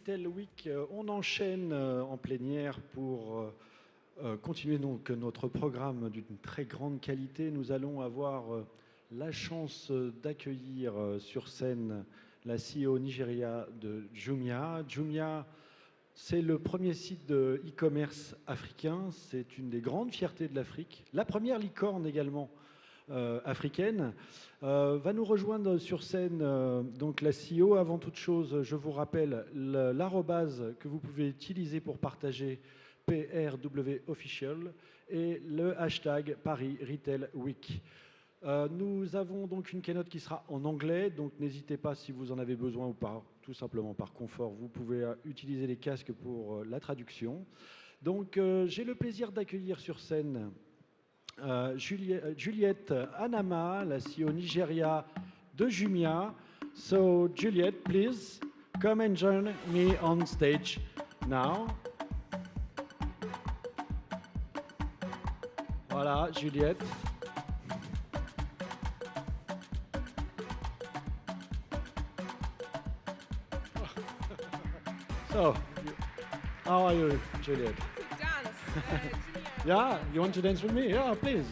Retail Week, on enchaîne en plénière pour continuer donc notre programme d'une très grande qualité. Nous allons avoir la chance d'accueillir sur scène la CEO Nigeria de Jumia. Jumia, c'est le premier site de e-commerce africain. C'est une des grandes fiertés de l'Afrique. La première licorne également africaine. Va nous rejoindre sur scène donc la CEO. Avant toute chose, je vous rappelle l'arrobase que vous pouvez utiliser pour partager PRW Official et le hashtag Paris Retail Week. Nous avons donc une keynote qui sera en anglais, donc n'hésitez pas si vous en avez besoin ou pas, tout simplement par confort, vous pouvez utiliser les casques pour la traduction. Donc j'ai le plaisir d'accueillir sur scène Juliet Anammah, la CEO Nigeria de Jumia. So Juliet, please come and join me on stage now. Voilà, Juliet. So, how are you, Juliet? Dance. Yeah, you want to dance with me? Yeah, please.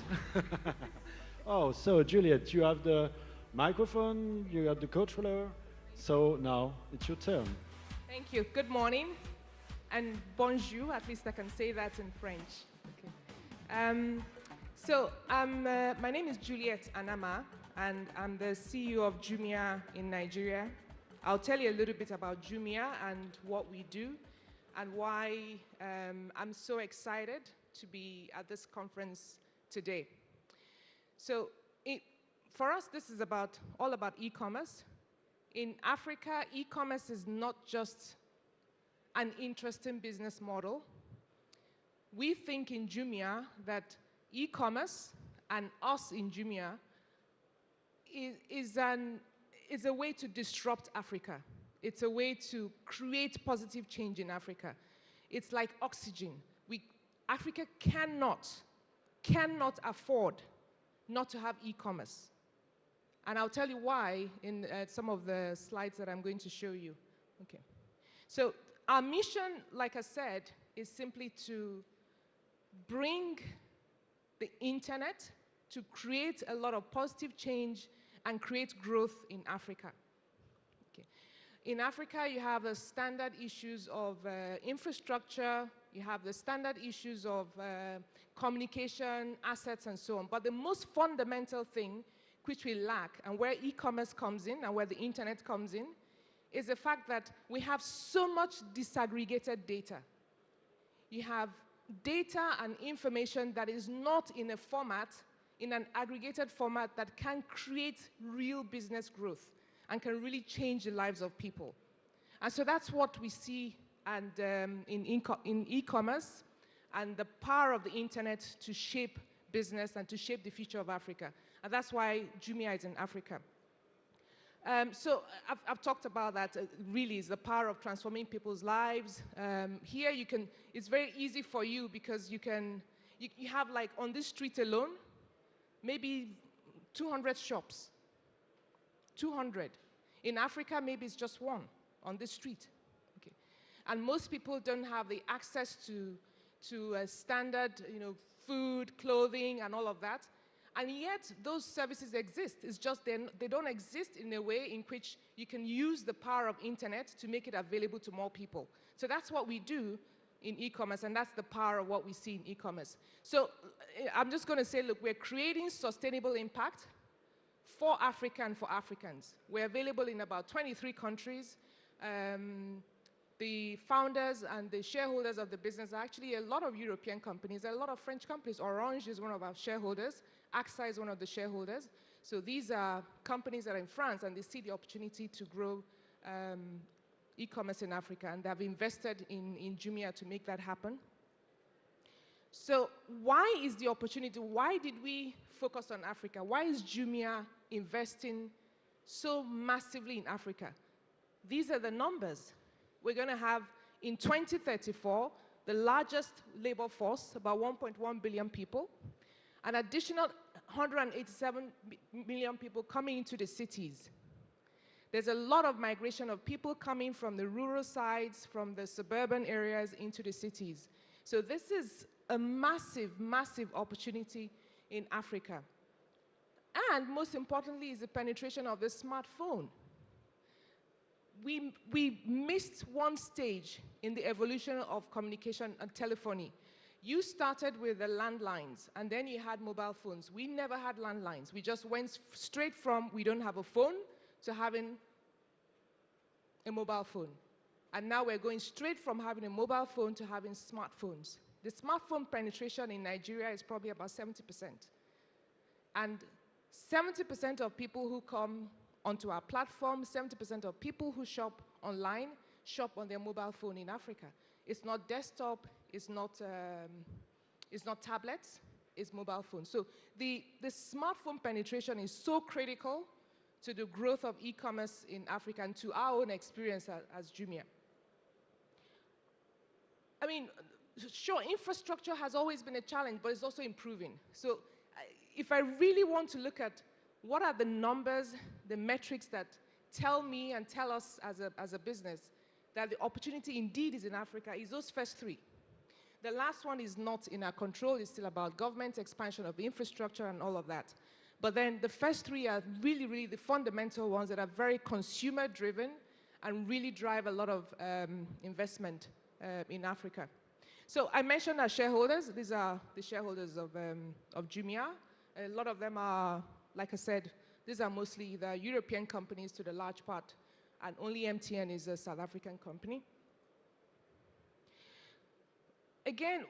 Oh, so Juliet, you have the microphone, you have the controller. So now it's your turn. Thank you. Good morning and bonjour. At least I can say that in French. Okay. My name is Juliet Anammah, and I'm the CEO of Jumia in Nigeria. I'll tell you a little bit about Jumia and what we do and why I'm so excited to be at this conference today. So for us, this is all about e-commerce. In Africa, e-commerce is not just an interesting business model. We think in Jumia that e-commerce and us in Jumia is a way to disrupt Africa. It's a way to create positive change in Africa. It's like oxygen. Africa cannot afford not to have e-commerce. And I'll tell you why in some of the slides that I'm going to show you. Okay. So our mission, like I said, is simply to bring the internet to create a lot of positive change and create growth in Africa. Okay. In Africa, you have the standard issues of infrastructure, you have the standard issues of communication, assets, and so on. But the most fundamental thing which we lack, and where e-commerce comes in and where the internet comes in, is the fact that we have so much disaggregated data. You have data and information that is not in a format, in an aggregated format that can create real business growth and can really change the lives of people. And so that's what we see in e-commerce and the power of the internet to shape business and to shape the future of Africa. And that's why Jumia is in Africa. So I've talked about that. Really is the power of transforming people's lives. Here it's very easy for you because you have, like, on this street alone, maybe 200 shops. 200. In Africa, maybe it's just one on this street. Okay. And most people don't have the access to standard, food, clothing, and all of that. And yet, those services exist. It's just they don't exist in a way in which you can use the power of internet to make it available to more people. So that's what we do in e-commerce, and that's the power of what we see in e-commerce. So I'm just going to say, look, we're creating sustainable impact for Africa and for Africans. We're available in about 23 countries. The founders and the shareholders of the business are actually a lot of European companies, a lot of French companies. Orange is one of our shareholders. AXA is one of the shareholders. So these are companies that are in France, and they see the opportunity to grow e-commerce in Africa, and they have invested in Jumia to make that happen. So why is the opportunity? Why did we focus on Africa? Why is Jumia investing so massively in Africa? These are the numbers. We're going to have, in 2034, the largest labor force, about 1.1 billion people, an additional 187 million people coming into the cities. There's a lot of migration of people coming from the rural sides, from the suburban areas into the cities. So this is a massive, massive opportunity in Africa. And most importantly is the penetration of the smartphone. We missed one stage in the evolution of communication and telephony. You started with the landlines, and then you had mobile phones. We never had landlines. We just went straight from we don't have a phone to having a mobile phone. And now we're going straight from having a mobile phone to having smartphones. The smartphone penetration in Nigeria is probably about 70%. And 70% of people who come onto our platform, 70% of people who shop online, shop on their mobile phone in Africa. It's not desktop, it's not tablets, it's mobile phones. So the smartphone penetration is so critical to the growth of e-commerce in Africa and to our own experience as Jumia. I mean, sure, infrastructure has always been a challenge, but it's also improving. So if I really want to look at what are the numbers, the metrics that tell me and tell us as a business that the opportunity indeed is in Africa, is those first three. The last one is not in our control. It's still about government expansion of the infrastructure and all of that. But then the first three are really, really the fundamental ones that are very consumer-driven and really drive a lot of investment in Africa. So I mentioned our shareholders. These are the shareholders of Jumia. A lot of them are, like I said, these are mostly the European companies to the large part, and only MTN is a South African company. Again,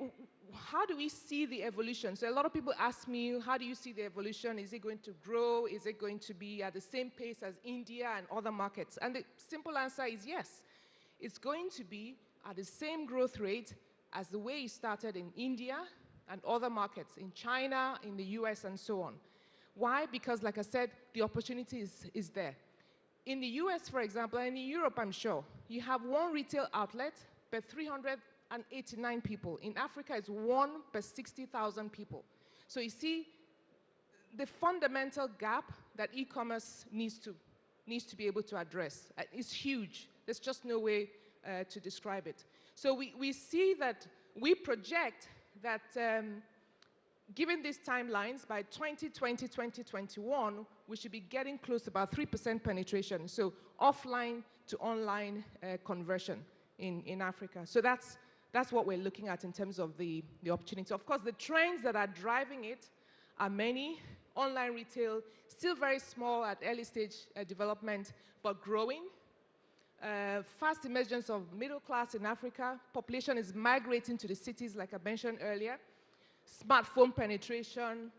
how do we see the evolution? So a lot of people ask me, how do you see the evolution? Is it going to grow? Is it going to be at the same pace as India and other markets? And the simple answer is yes. It's going to be at the same growth rate as the way it started in India and other markets, in China, in the US, and so on. Why? Because, like I said, the opportunity is there. In the US, for example, and in Europe, I'm sure, you have one retail outlet per 389 people. In Africa, it's one per 60,000 people. So you see the fundamental gap that e-commerce needs to be able to address. It's huge. There's just no way to describe it. So we see that, we project that given these timelines, by 2020, 2021, we should be getting close to about 3% penetration. So offline to online conversion in Africa. So that's what we're looking at in terms of the opportunity. Of course, the trends that are driving it are many. Online retail, still very small at early stage development, but growing. Fast emergence of middle class in Africa. Population is migrating to the cities, like I mentioned earlier. Smartphone penetration,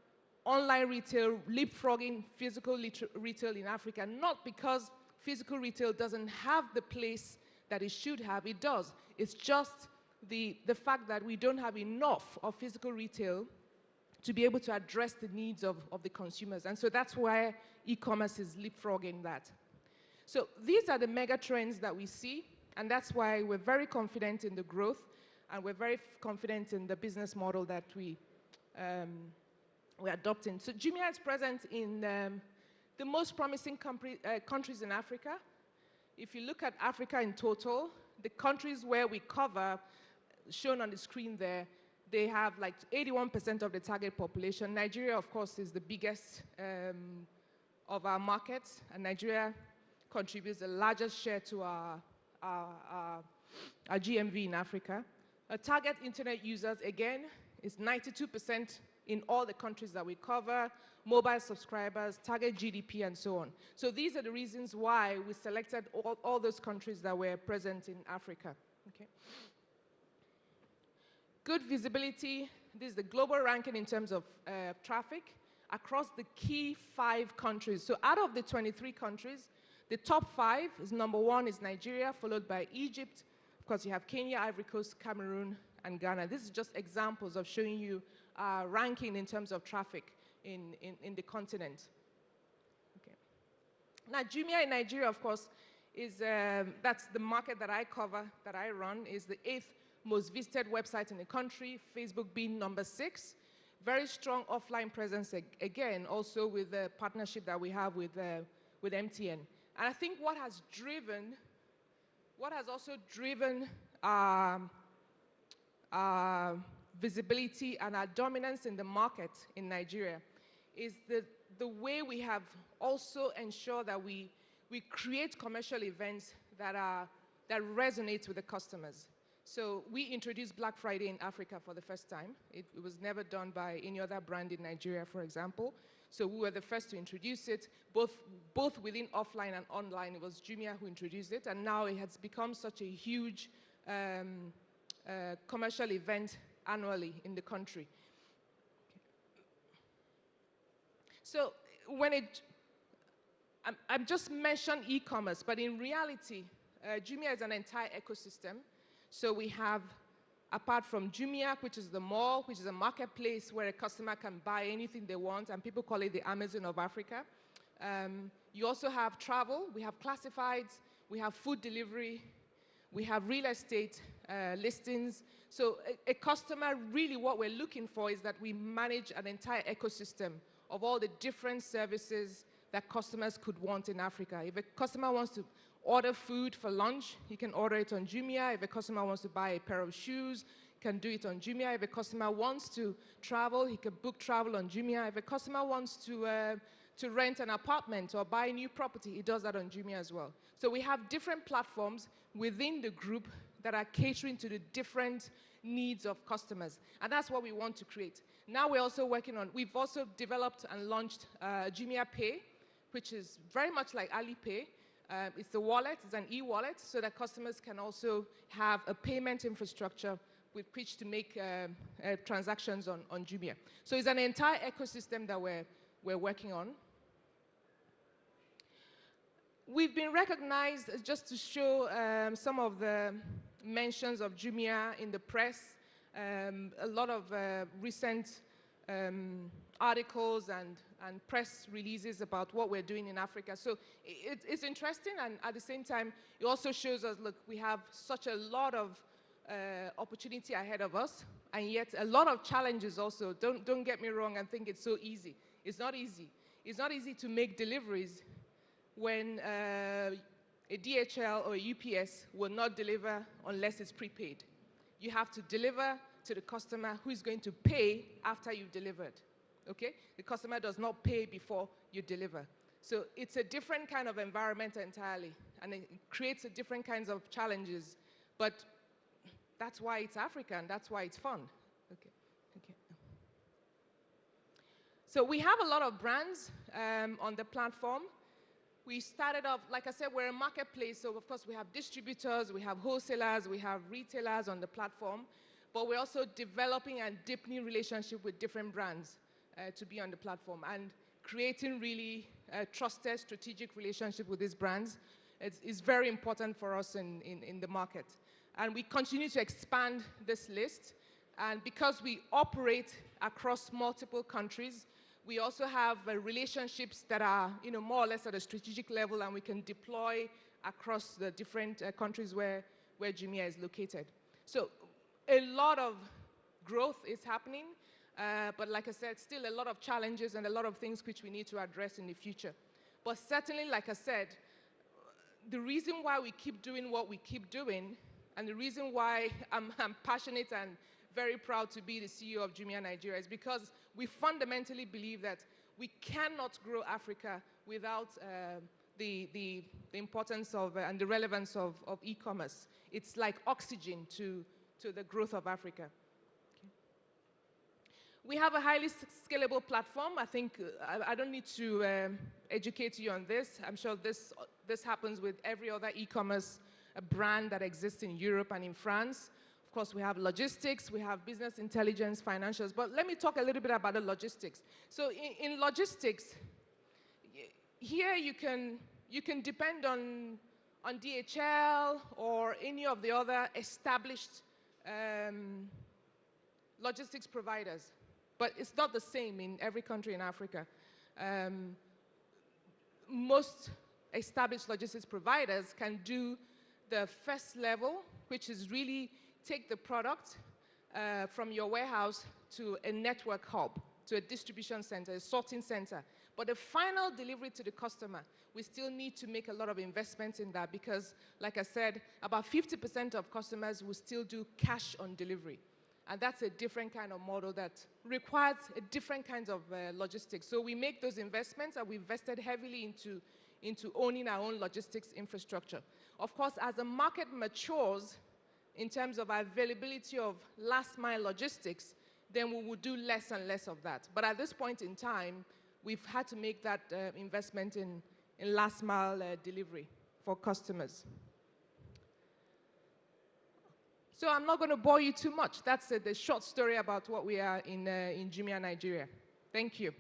online retail, leapfrogging physical retail in Africa, not because physical retail doesn't have the place that it should have, it does. It's just the fact that we don't have enough of physical retail to be able to address the needs of the consumers. And so that's why e-commerce is leapfrogging that. So these are the mega trends that we see, and that's why we're very confident in the growth, and we're very confident in the business model that we're adopting. So Jumia is present in the most promising countries in Africa. If you look at Africa in total, the countries where we cover, shown on the screen there, they have like 81% of the target population. Nigeria, of course, is the biggest of our markets, and Nigeria contributes the largest share to our GMV in Africa. Target internet users, again, is 92% in all the countries that we cover, mobile subscribers, target GDP, and so on. So these are the reasons why we selected all those countries that were present in Africa. Okay. Good visibility. This is the global ranking in terms of traffic across the key 5 countries. So out of the 23 countries, the top 5 is number 1 is Nigeria, followed by Egypt. Of course, you have Kenya, Ivory Coast, Cameroon, and Ghana. This is just examples of showing you ranking in terms of traffic in the continent. Okay. Now, Jumia in Nigeria, of course, is that's the market that I cover, that I run, is the 8th most visited website in the country, Facebook being number 6. Very strong offline presence, again, also with the partnership that we have with MTN. And I think what has also driven our visibility and our dominance in the market in Nigeria is the way we have also ensured that we create commercial events that resonate with the customers. So we introduced Black Friday in Africa for the first time. It was never done by any other brand in Nigeria, for example. So we were the first to introduce it, both within offline and online. It was Jumia who introduced it, and now it has become such a huge commercial event annually in the country. So I've just mentioned e-commerce, but in reality, Jumia is an entire ecosystem. So we have, apart from Jumia, which is the mall, which is a marketplace where a customer can buy anything they want, and people call it the Amazon of Africa. You also have travel, we have classifieds, we have food delivery, we have real estate listings. So a customer, really what we're looking for is that we manage an entire ecosystem of all the different services that customers could want in Africa. If a customer wants to order food for lunch, he can order it on Jumia. If a customer wants to buy a pair of shoes, he can do it on Jumia. If a customer wants to travel, he can book travel on Jumia. If a customer wants to rent an apartment or buy a new property, he does that on Jumia as well. So we have different platforms within the group that are catering to the different needs of customers. And that's what we want to create. Now we're also working on, we've also developed and launched Jumia Pay, which is very much like Alipay. It's the wallet, it's an e-wallet, so that customers can also have a payment infrastructure with which to make transactions on Jumia. So it's an entire ecosystem that we're working on. We've been recognized, just to show some of the mentions of Jumia in the press, a lot of recent articles and press releases about what we're doing in Africa. So it's interesting, and at the same time, it also shows us, look, we have such a lot of opportunity ahead of us, and yet a lot of challenges also. Don't get me wrong and think it's so easy. It's not easy. It's not easy to make deliveries when a DHL or a UPS will not deliver unless it's prepaid. You have to deliver to the customer who is going to pay after you've delivered. Okay? The customer does not pay before you deliver. So it's a different kind of environment entirely, and it creates a different kinds of challenges. But that's why it's Africa, and that's why it's fun. Okay. Okay. So we have a lot of brands on the platform. We started off, like I said, we're a marketplace, so of course we have distributors, we have wholesalers, we have retailers on the platform, but we're also developing and deepening relationship with different brands to be on the platform, and creating really trusted strategic relationship with these brands is very important for us in the market. And we continue to expand this list, and because we operate across multiple countries, we also have relationships that are, more or less at a strategic level, and we can deploy across the different countries where Jumia is located. So a lot of growth is happening, but like I said, still a lot of challenges and a lot of things which we need to address in the future. But certainly, like I said, the reason why we keep doing what we keep doing, and the reason why I'm passionate and very proud to be the CEO of Jumia Nigeria is because we fundamentally believe that we cannot grow Africa without the importance of and the relevance of e-commerce. It's like oxygen to the growth of Africa. Okay. We have a highly scalable platform. I think I don't need to educate you on this. I'm sure this happens with every other e-commerce brand that exists in Europe and in France. Of course, we have logistics, we have business intelligence, financials, but let me talk a little bit about the logistics. So in logistics, here you can depend on DHL or any of the other established logistics providers, but it's not the same in every country in Africa. Most established logistics providers can do the first level, which is really take the product from your warehouse to a network hub. to a distribution center, a sorting center. But the final delivery to the customer, we still need to make a lot of investments in that because, like I said, about 50% of customers will still do cash on delivery. And that's a different kind of model that requires a different kinds of logistics. So we make those investments, and we invested heavily into owning our own logistics infrastructure. Of course, as the market matures in terms of availability of last mile logistics, then we will do less and less of that. But at this point in time, we've had to make that investment in last mile delivery for customers. So I'm not going to bore you too much. That's the short story about what we are in Jumia Nigeria. Thank you.